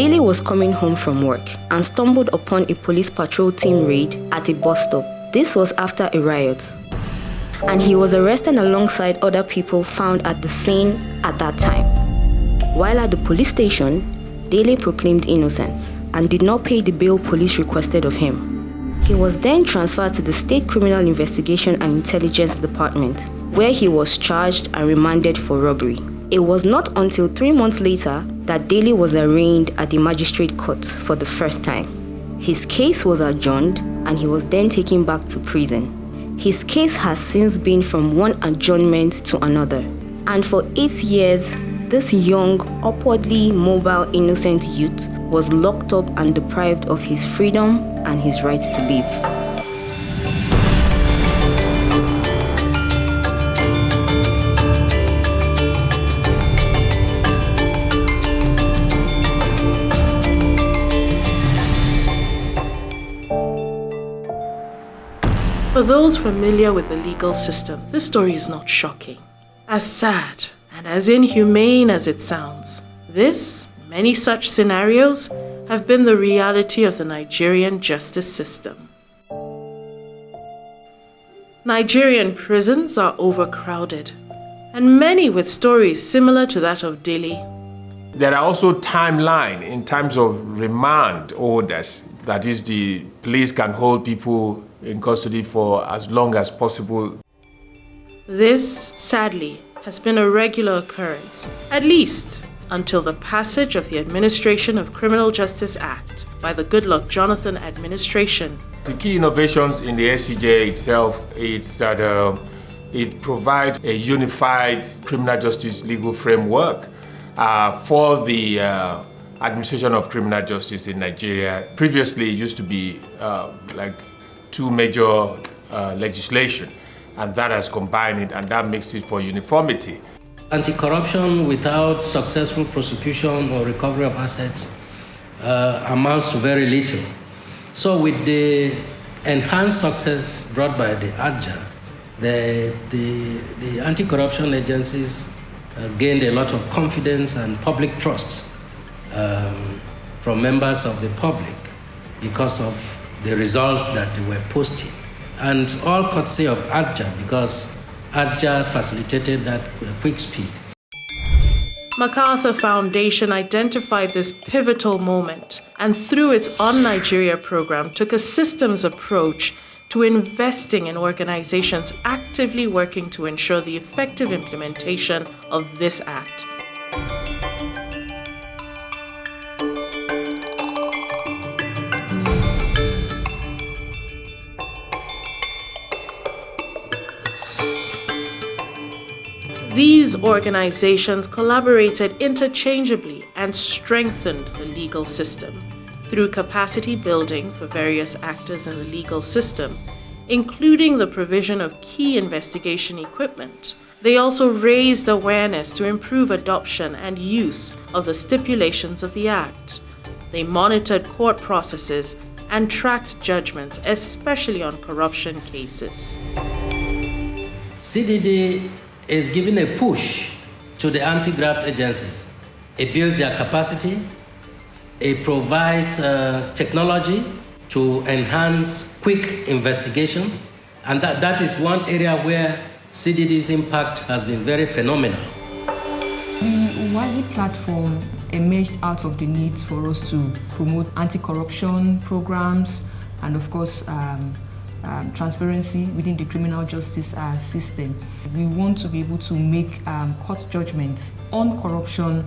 Daly was coming home from work and stumbled upon a police patrol team raid at a bus stop. This was after a riot, and he was arrested alongside other people found at the scene at that time. While at the police station, Daly proclaimed innocence and did not pay the bail police requested of him. He was then transferred to the State Criminal Investigation and Intelligence Department, where he was charged and remanded for robbery. It was not until 3 months later that Daly was arraigned at the magistrate court for the first time. His case was adjourned and he was then taken back to prison. His case has since been from one adjournment to another, and for 8 years, this young, upwardly mobile, innocent youth was locked up and deprived of his freedom and his right to live. For those familiar with the legal system, this story is not shocking. As sad and as inhumane as it sounds, this, many such scenarios, have been the reality of the Nigerian justice system. Nigerian prisons are overcrowded, and many with stories similar to that of Daly. There are also timelines in terms of remand orders. That is, the police can hold people in custody for as long as possible. This, sadly, has been a regular occurrence, at least until the passage of the Administration of Criminal Justice Act by the Goodluck Jonathan administration. The key innovations in the SCJ itself is that it provides a unified criminal justice legal framework for the administration of criminal justice in Nigeria. Previously, it used to be like two major legislation, and that has combined it, and that makes it for uniformity. Anti-corruption without successful prosecution or recovery of assets amounts to very little. So with the enhanced success brought by the ADJA, the anti-corruption agencies gained a lot of confidence and public trust from members of the public because of the results that they were posting. And all courtesy of ADJA, because ADJA facilitated that quick speed. MacArthur Foundation identified this pivotal moment and through its On Nigeria program took a systems approach to investing in organizations actively working to ensure the effective implementation of this act. These organizations collaborated interchangeably and strengthened the legal system through capacity building for various actors in the legal system, including the provision of key investigation equipment. They also raised awareness to improve adoption and use of the stipulations of the Act. They monitored court processes and tracked judgments, especially on corruption cases. CDD is giving a push to the anti-graft agencies. It builds their capacity, it provides technology to enhance quick investigation, and that is one area where CDD's impact has been very phenomenal. The Uwazi platform emerged out of the needs for us to promote anti-corruption programs and, of course, transparency within the criminal justice system. We want to be able to make court judgments on corruption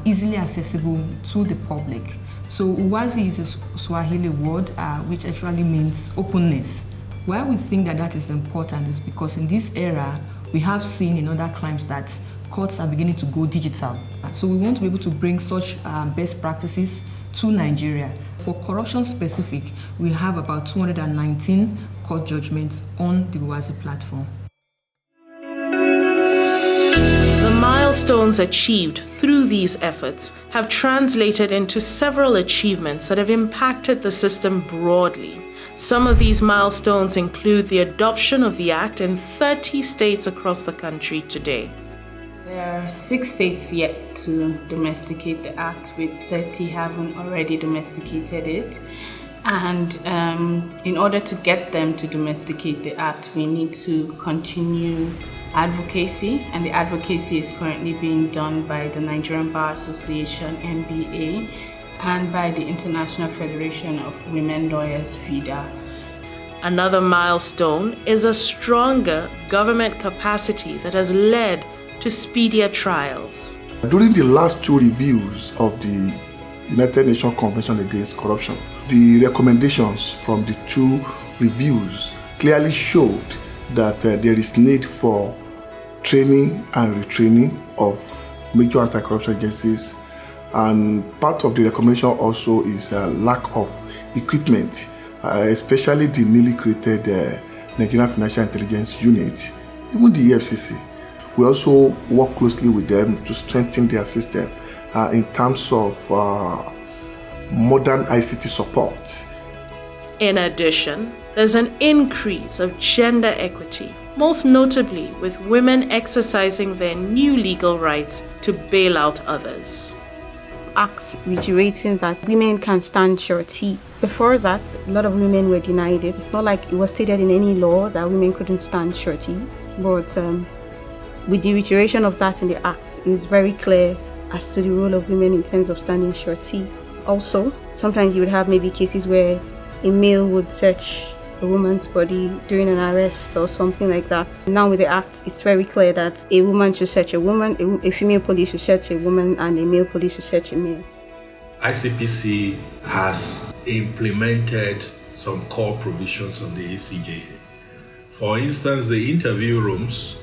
easily accessible to the public. So Uwazi is a Swahili word which actually means openness. Why we think that is important is because in this era, we have seen in other crimes that courts are beginning to go digital. So we want to be able to bring such best practices to Nigeria. For corruption specific, we have about 219 court judgments on the Uwazi platform. The milestones achieved through these efforts have translated into several achievements that have impacted the system broadly. Some of these milestones include the adoption of the Act in 30 states across the country today. There are 6 states yet to domesticate the act, with 30 having already domesticated it. And in order to get them to domesticate the act, we need to continue advocacy, and the advocacy is currently being done by the Nigerian Bar Association, NBA, and by the International Federation of Women Lawyers, FIDA. Another milestone is a stronger government capacity that has led to speedier trials. During the last 2 reviews of the United Nations Convention Against Corruption, the recommendations from the 2 reviews clearly showed that there is need for training and retraining of major anti-corruption agencies, and part of the recommendation also is a lack of equipment, especially the newly created Nigerian Financial Intelligence Unit, even the EFCC. We also work closely with them to strengthen their system in terms of modern ICT support. In addition, there's an increase of gender equity, most notably with women exercising their new legal rights to bail out others. Acts reiterating that women can stand surety. Before that, a lot of women were denied it. It's not like it was stated in any law that women couldn't stand surety, but with the reiteration of that in the Act, it's very clear as to the role of women in terms of standing surety. Also, sometimes you would have maybe cases where a male would search a woman's body during an arrest or something like that. Now with the Act, it's very clear that a woman should search a woman, a female police should search a woman, and a male police should search a male. ICPC has implemented some core provisions of the ACJA. For instance, the interview rooms,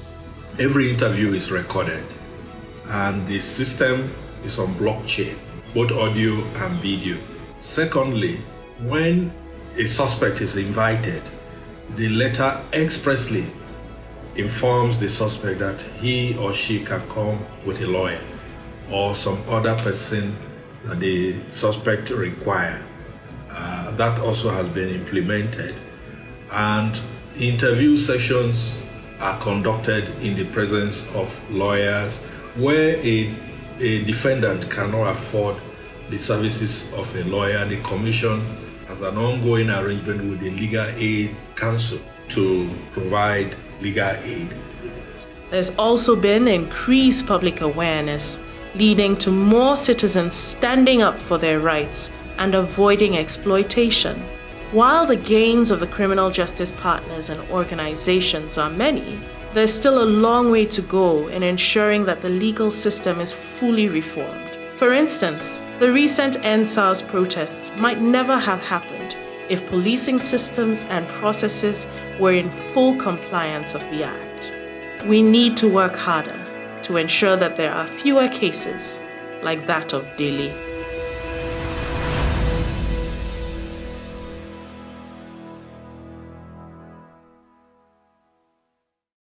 every interview is recorded, and the system is on blockchain, both audio and video. Secondly, when a suspect is invited, the letter expressly informs the suspect that he or she can come with a lawyer or some other person that the suspect require. That also has been implemented, and interview sessions are conducted in the presence of lawyers where a defendant cannot afford the services of a lawyer. The Commission has an ongoing arrangement with the Legal Aid Council to provide legal aid. There's also been increased public awareness, leading to more citizens standing up for their rights and avoiding exploitation. While the gains of the criminal justice partners and organizations are many, there's still a long way to go in ensuring that the legal system is fully reformed. For instance, the recent EndSARS protests might never have happened if policing systems and processes were in full compliance of the Act. We need to work harder to ensure that there are fewer cases like that of Delhi.